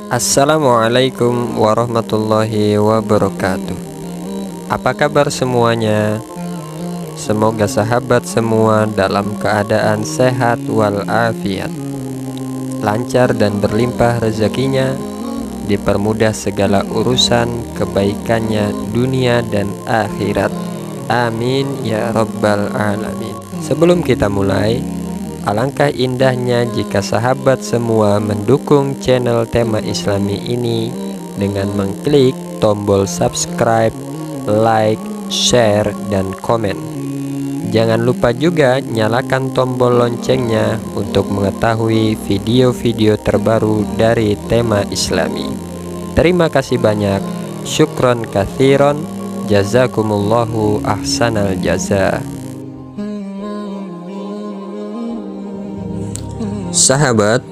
Assalamualaikum warahmatullahi wabarakatuh. Apa kabar semuanya? Semoga sahabat semua dalam keadaan sehat walafiat, lancar dan berlimpah rezekinya, dipermudah segala urusan kebaikannya dunia dan akhirat. Amin ya rabbal alamin. Sebelum kita mulai, alangkah indahnya jika sahabat semua mendukung channel Tema Islami ini dengan mengklik tombol subscribe, like, share, dan komen. Jangan lupa juga nyalakan tombol loncengnya untuk mengetahui video-video terbaru dari Tema Islami. Terima kasih banyak. Syukron kathiron. Jazakumullahu ahsanal jaza. Sahabat,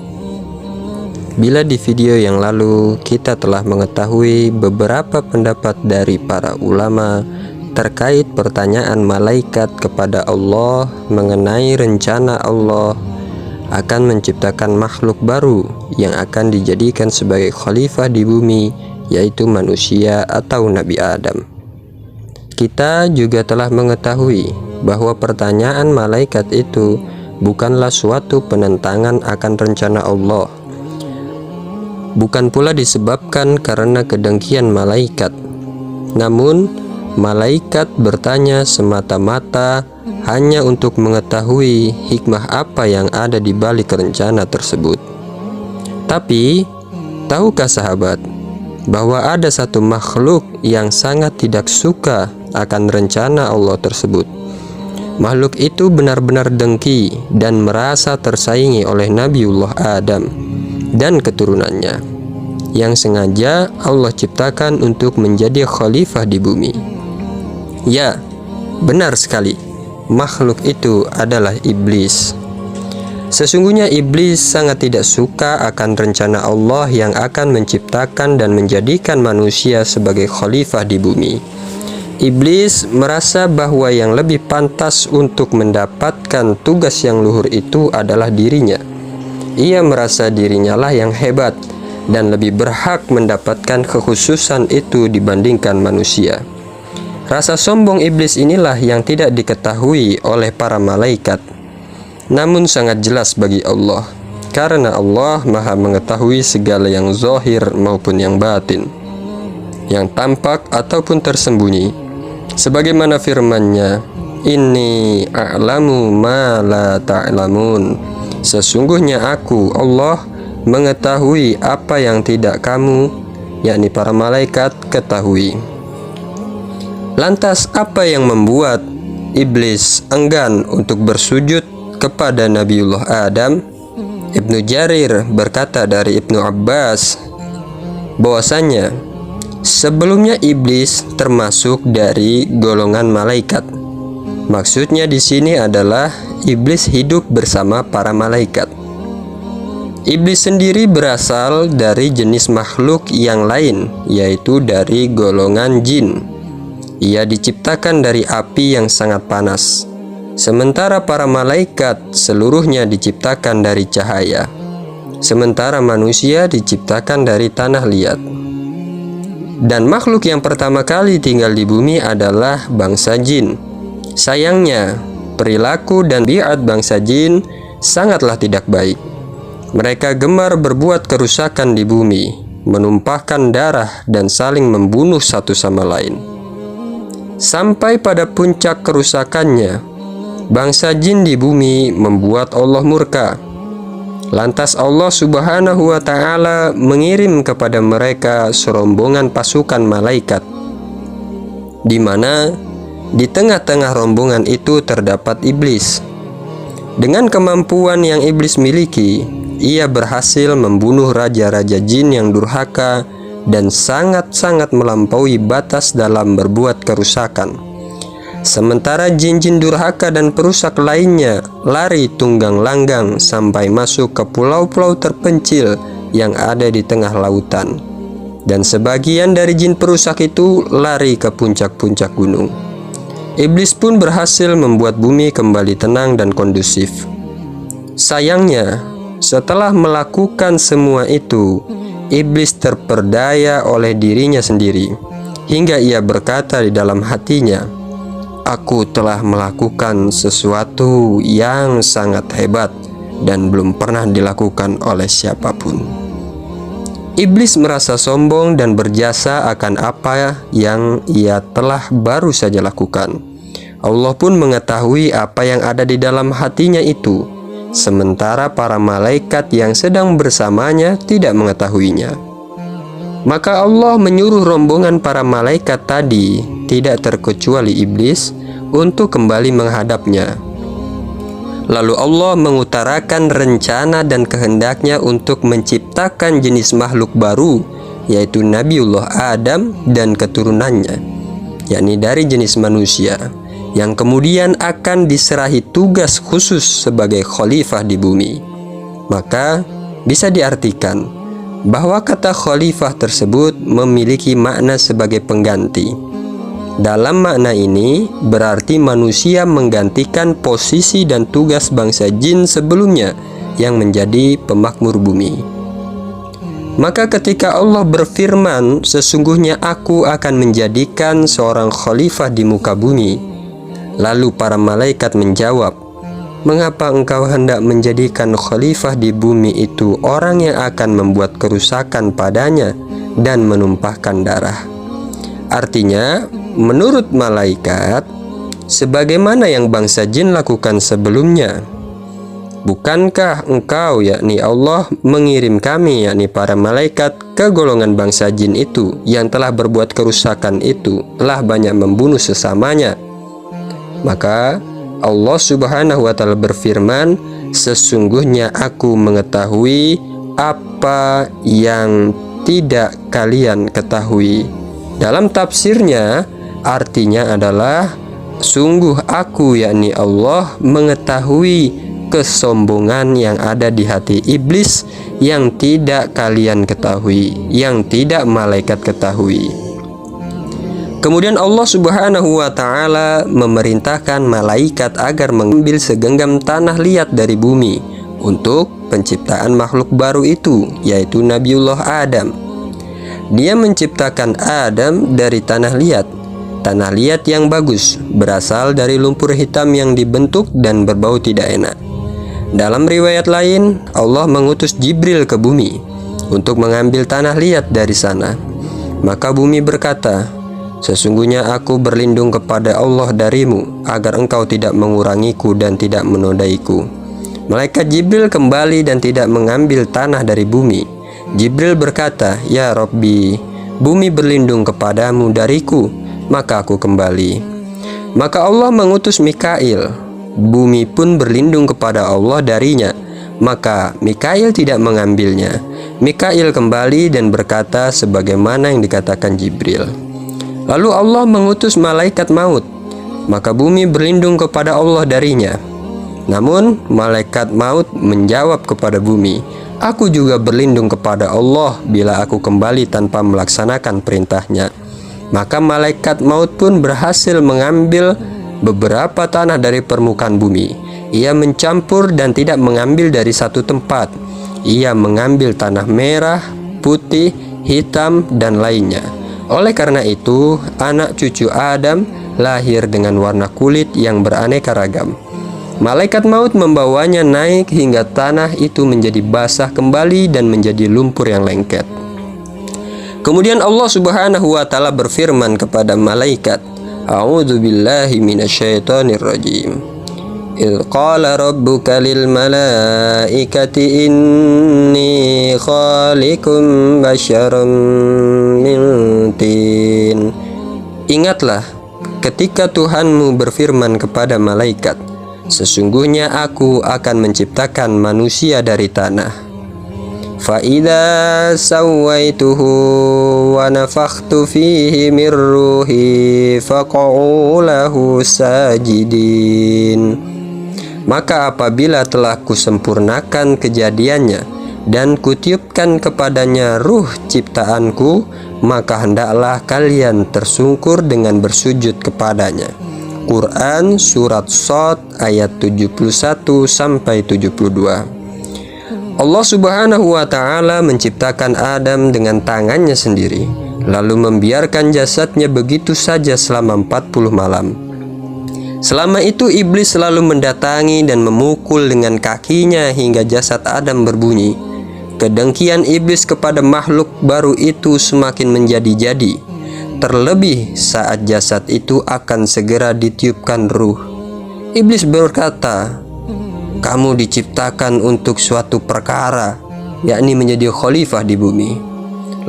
bila di video yang lalu kita telah mengetahui beberapa pendapat dari para ulama terkait pertanyaan malaikat kepada Allah mengenai rencana Allah akan menciptakan makhluk baru yang akan dijadikan sebagai khalifah di bumi, yaitu manusia atau Nabi Adam. Kita juga telah mengetahui bahwa pertanyaan malaikat itu bukanlah suatu penentangan akan rencana Allah, bukan pula disebabkan karena kedengkian malaikat. Namun, malaikat bertanya semata-mata hanya untuk mengetahui hikmah apa yang ada di balik rencana tersebut. Tapi, tahukah sahabat bahwa ada satu makhluk yang sangat tidak suka akan rencana Allah tersebut? Makhluk itu benar-benar dengki dan merasa tersaingi oleh Nabiullah Adam dan keturunannya yang sengaja Allah ciptakan untuk menjadi khalifah di bumi. Ya, benar sekali, makhluk itu adalah iblis. Sesungguhnya iblis sangat tidak suka akan rencana Allah yang akan menciptakan dan menjadikan manusia sebagai khalifah di bumi. Iblis merasa bahwa yang lebih pantas untuk mendapatkan tugas yang luhur itu adalah dirinya. Ia merasa dirinya lah yang hebat dan lebih berhak mendapatkan kekhususan itu dibandingkan manusia. Rasa sombong iblis inilah yang tidak diketahui oleh para malaikat, namun sangat jelas bagi Allah, karena Allah Maha mengetahui segala yang zahir maupun yang batin, yang tampak ataupun tersembunyi. Sebagaimana firman-Nya, "Inni a'lamu ma la ta'lamun." Sesungguhnya aku, Allah, mengetahui apa yang tidak kamu, yakni para malaikat, ketahui. Lantas apa yang membuat iblis enggan untuk bersujud kepada Nabiullah Adam? Ibnu Jarir berkata dari Ibnu Abbas bahwasanya sebelumnya iblis termasuk dari golongan malaikat. Maksudnya di sini adalah iblis hidup bersama para malaikat. Iblis sendiri berasal dari jenis makhluk yang lain, yaitu dari golongan jin. Ia diciptakan dari api yang sangat panas, sementara para malaikat seluruhnya diciptakan dari cahaya, sementara manusia diciptakan dari tanah liat. Dan makhluk yang pertama kali tinggal di bumi adalah bangsa jin. Sayangnya, perilaku dan biat bangsa jin sangatlah tidak baik. Mereka gemar berbuat kerusakan di bumi, menumpahkan darah dan saling membunuh satu sama lain. Sampai pada puncak kerusakannya, bangsa jin di bumi membuat Allah murka. Lantas Allah Subhanahu wa ta'ala mengirim kepada mereka serombongan pasukan malaikat, di mana di tengah-tengah rombongan itu terdapat iblis. Dengan kemampuan yang iblis miliki, ia berhasil membunuh raja-raja jin yang durhaka dan sangat-sangat melampaui batas dalam berbuat kerusakan. Sementara jin-jin durhaka dan perusak lainnya lari tunggang langgang sampai masuk ke pulau-pulau terpencil yang ada di tengah lautan. Dan sebagian dari jin perusak itu lari ke puncak-puncak gunung. Iblis pun berhasil membuat bumi kembali tenang dan kondusif. Sayangnya, setelah melakukan semua itu, iblis terperdaya oleh dirinya sendiri, hingga ia berkata di dalam hatinya, "Aku telah melakukan sesuatu yang sangat hebat dan belum pernah dilakukan oleh siapapun." Iblis merasa sombong dan berjasa akan apa yang ia telah baru saja lakukan. Allah pun mengetahui apa yang ada di dalam hatinya itu, sementara para malaikat yang sedang bersamanya tidak mengetahuinya. Maka Allah menyuruh rombongan para malaikat tadi, tidak terkecuali iblis, untuk kembali menghadapnya. Lalu Allah mengutarakan rencana dan kehendaknya untuk menciptakan jenis makhluk baru, yaitu Nabiullah Adam dan keturunannya, yakni dari jenis manusia, yang kemudian akan diserahi tugas khusus sebagai khalifah di bumi. Maka bisa diartikan bahwa kata khalifah tersebut memiliki makna sebagai pengganti. Dalam makna ini berarti manusia menggantikan posisi dan tugas bangsa jin sebelumnya yang menjadi pemakmur bumi. Maka ketika Allah berfirman, "Sesungguhnya aku akan menjadikan seorang khalifah di muka bumi," lalu para malaikat menjawab, "Mengapa engkau hendak menjadikan khalifah di bumi itu orang yang akan membuat kerusakan padanya dan menumpahkan darah?" Artinya, menurut malaikat, sebagaimana yang bangsa jin lakukan sebelumnya, bukankah engkau, yakni Allah, mengirim kami, yakni para malaikat, ke golongan bangsa jin itu yang telah berbuat kerusakan itu, telah banyak membunuh sesamanya? Maka Allah Subhanahu wa Ta'ala berfirman, "Sesungguhnya aku mengetahui apa yang tidak kalian ketahui." Dalam tafsirnya, artinya adalah, sungguh aku, yakni Allah, mengetahui kesombongan yang ada di hati iblis yang tidak kalian ketahui, yang tidak malaikat ketahui. Kemudian Allah Subhanahu wa Ta'ala memerintahkan malaikat agar mengambil segenggam tanah liat dari bumi untuk penciptaan makhluk baru itu, yaitu Nabiullah Adam. Dia menciptakan Adam dari tanah liat. Tanah liat yang bagus, berasal dari lumpur hitam yang dibentuk dan berbau tidak enak. Dalam riwayat lain, Allah mengutus Jibril ke bumi untuk mengambil tanah liat dari sana. Maka bumi berkata, "Sesungguhnya aku berlindung kepada Allah darimu, agar engkau tidak mengurangiku dan tidak menodaiku." Malaikat Jibril kembali dan tidak mengambil tanah dari bumi. Jibril berkata, "Ya Rabbi, bumi berlindung kepadamu dariku." Maka aku kembali. Maka Allah mengutus Mikail. Bumi pun berlindung kepada Allah darinya. Maka Mikail tidak mengambilnya. Mikail kembali dan berkata sebagaimana yang dikatakan Jibril. Lalu Allah mengutus malaikat maut. Maka bumi berlindung kepada Allah darinya. Namun malaikat maut menjawab kepada bumi, "Aku juga berlindung kepada Allah bila aku kembali tanpa melaksanakan perintahnya." Maka malaikat maut pun berhasil mengambil beberapa tanah dari permukaan bumi. Ia mencampur dan tidak mengambil dari satu tempat. Ia mengambil tanah merah, putih, hitam, dan lainnya. Oleh karena itu, anak cucu Adam lahir dengan warna kulit yang beraneka ragam. Malaikat maut membawanya naik hingga tanah itu menjadi basah kembali dan menjadi lumpur yang lengket. Kemudian Allah Subhanahu wa Ta'ala berfirman kepada malaikat, "A'udzu billahi minasyaitonir rajim. Idz qala rabbuka lil malaikati inni khaliqum basyaram min tin." Ingatlah ketika Tuhanmu berfirman kepada malaikat, "Sesungguhnya aku akan menciptakan manusia dari tanah. Fa'idha sawaituhu wa nafakhtu fihi min ruhi faqa'u lahu sajidin." Maka apabila telah kusempurnakan kejadiannya dan kutiupkan kepadanya ruh ciptaanku, maka hendaklah kalian tersungkur dengan bersujud kepadanya. Quran Surat Shad ayat 71-72. Allah Subhanahu wa Ta'ala menciptakan Adam dengan tangannya sendiri, lalu membiarkan jasadnya begitu saja selama 40 malam. Selama itu iblis selalu mendatangi dan memukul dengan kakinya hingga jasad Adam berbunyi. Kedengkian iblis kepada makhluk baru itu semakin menjadi-jadi, terlebih saat jasad itu akan segera ditiupkan ruh. Iblis berkata, "Kamu diciptakan untuk suatu perkara, yakni menjadi khalifah di bumi."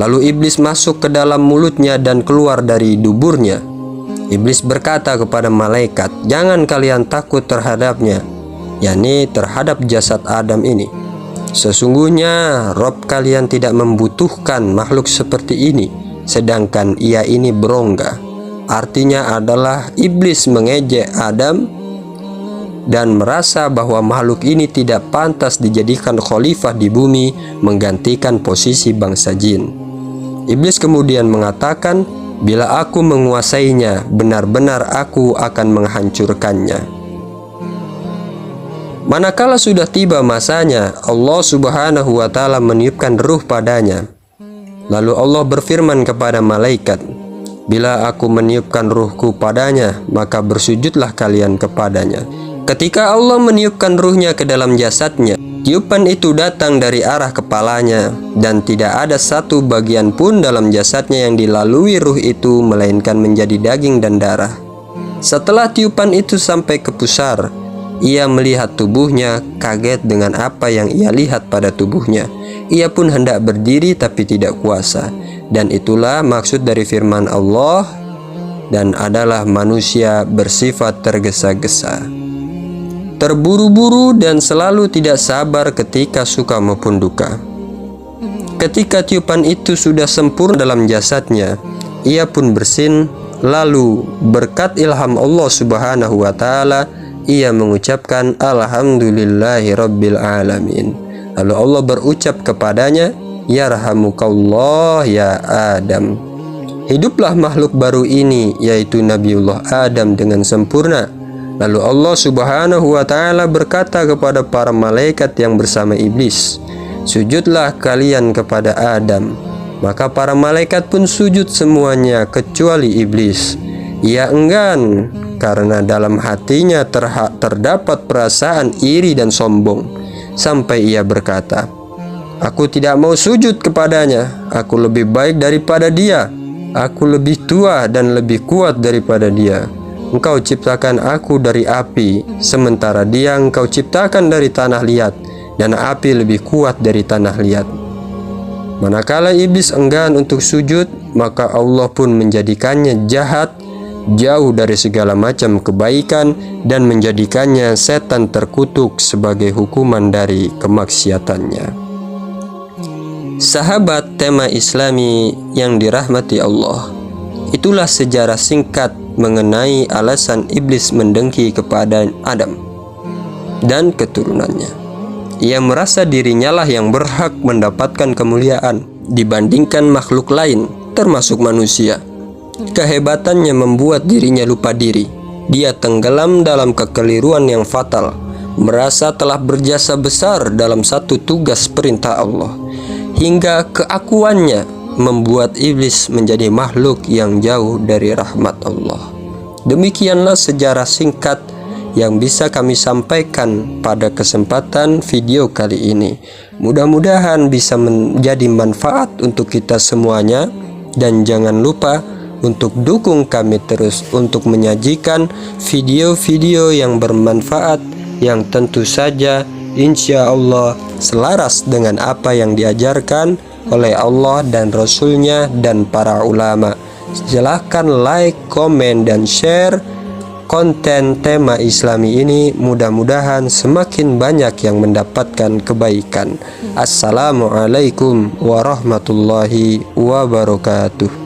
Lalu iblis masuk ke dalam mulutnya dan keluar dari duburnya. Iblis berkata kepada malaikat, "Jangan kalian takut terhadapnya," yakni terhadap jasad Adam ini. "Sesungguhnya Rob kalian tidak membutuhkan makhluk seperti ini, sedangkan ia ini berongga." Artinya adalah iblis mengejek Adam dan merasa bahwa makhluk ini tidak pantas dijadikan khalifah di bumi menggantikan posisi bangsa jin. Iblis kemudian mengatakan, "Bila aku menguasainya, benar-benar aku akan menghancurkannya." Manakala sudah tiba masanya, Allah Subhanahu wa Ta'ala meniupkan ruh padanya. Lalu Allah berfirman kepada malaikat, "Bila aku meniupkan ruhku padanya, maka bersujudlah kalian kepadanya." Ketika Allah meniupkan ruhnya ke dalam jasadnya, tiupan itu datang dari arah kepalanya, dan tidak ada satu bagian pun dalam jasadnya yang dilalui ruh itu, melainkan menjadi daging dan darah. Setelah tiupan itu sampai ke pusar, ia melihat tubuhnya, kaget dengan apa yang ia lihat pada tubuhnya. Ia pun hendak berdiri tapi tidak kuasa. Dan itulah maksud dari firman Allah, "Dan adalah manusia bersifat tergesa-gesa, terburu-buru dan selalu tidak sabar ketika suka maupun duka." Ketika tiupan itu sudah sempurna dalam jasadnya, ia pun bersin. Lalu berkat ilham Allah Subhanahu wa Ta'ala, ia mengucapkan "Alhamdulillahi Rabbil Alamin." Lalu Allah berucap kepadanya, "Yarhamukallah ya Adam." Hiduplah makhluk baru ini, yaitu Nabiullah Adam, dengan sempurna. Lalu Allah Subhanahu wa Ta'ala berkata kepada para malaikat yang bersama iblis, "Sujudlah kalian kepada Adam." Maka para malaikat pun sujud semuanya kecuali iblis. Ia enggan karena dalam hatinya terdapat perasaan iri dan sombong, sampai ia berkata, "Aku tidak mau sujud kepadanya. Aku lebih baik daripada dia. Aku lebih tua dan lebih kuat daripada dia. Engkau ciptakan aku dari api, sementara dia engkau ciptakan dari tanah liat, dan api lebih kuat dari tanah liat." Manakala iblis enggan untuk sujud, maka Allah pun menjadikannya jahat, jauh dari segala macam kebaikan, dan menjadikannya setan terkutuk sebagai hukuman dari kemaksiatannya. Sahabat tema Islami yang dirahmati Allah, itulah sejarah singkat mengenai alasan iblis mendengki kepada Adam dan keturunannya. Ia merasa dirinya lah yang berhak mendapatkan kemuliaan dibandingkan makhluk lain, termasuk manusia. Kehebatannya membuat dirinya lupa diri. Dia tenggelam dalam kekeliruan yang fatal, merasa telah berjasa besar dalam satu tugas perintah Allah, hingga keakuannya membuat iblis menjadi makhluk yang jauh dari rahmat Allah. Demikianlah sejarah singkat yang bisa kami sampaikan pada kesempatan video kali ini. Mudah-mudahan bisa menjadi manfaat untuk kita semuanya, dan jangan lupa untuk dukung kami terus untuk menyajikan video-video yang bermanfaat, yang tentu saja insya Allah selaras dengan apa yang diajarkan oleh Allah dan Rasulnya dan para ulama. Silahkan like, komen, dan share konten tema Islami ini. Mudah-mudahan semakin banyak yang mendapatkan kebaikan. Assalamualaikum warahmatullahi wabarakatuh.